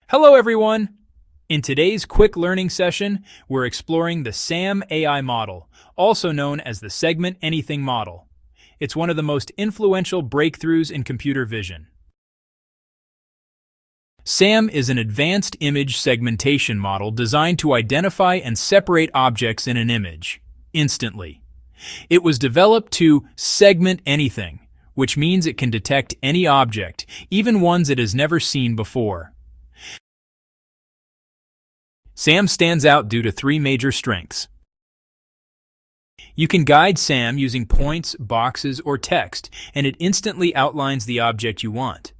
Hello everyone! In today's quick learning session, we're exploring the SAM AI model, also known as the Segment Anything model. It's one of the most influential breakthroughs in computer vision. SAM is an advanced image segmentation model designed to identify and separate objects in an image instantly. It was developed to segment anything, which means it can detect any object, even ones it has never seen before. SAM stands out due to three major strengths. You can guide SAM using points, boxes, or text, and it instantly outlines the object you want.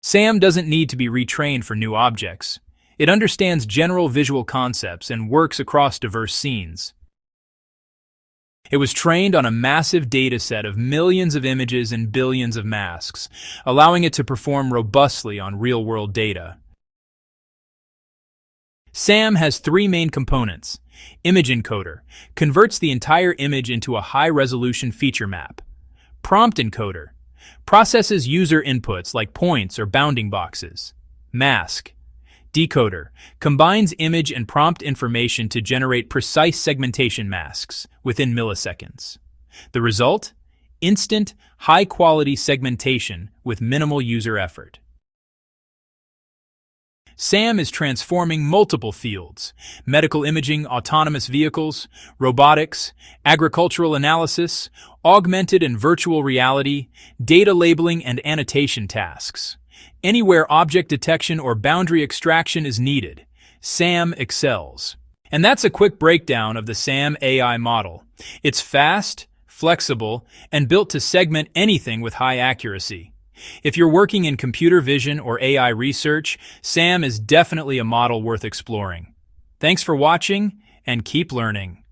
SAM doesn't need to be retrained for new objects. It understands general visual concepts and works across diverse scenes. It was trained on a massive data set of millions of images and billions of masks, allowing it to perform robustly on real-world data. SAM has three main components. Image encoder converts the entire image into a high-resolution feature map. Prompt encoder processes user inputs like points or bounding boxes. Mask decoder combines image and prompt information to generate precise segmentation masks within milliseconds. The result? Instant, high-quality segmentation with minimal user effort. SAM is transforming multiple fields: medical imaging, autonomous vehicles, robotics, agricultural analysis, augmented and virtual reality, data labeling and annotation tasks. Anywhere object detection or boundary extraction is needed, SAM excels. And that's a quick breakdown of the SAM AI model. It's fast, flexible, and built to segment anything with high accuracy. If you're working in computer vision or AI research, SAM is definitely a model worth exploring. Thanks for watching, and keep learning.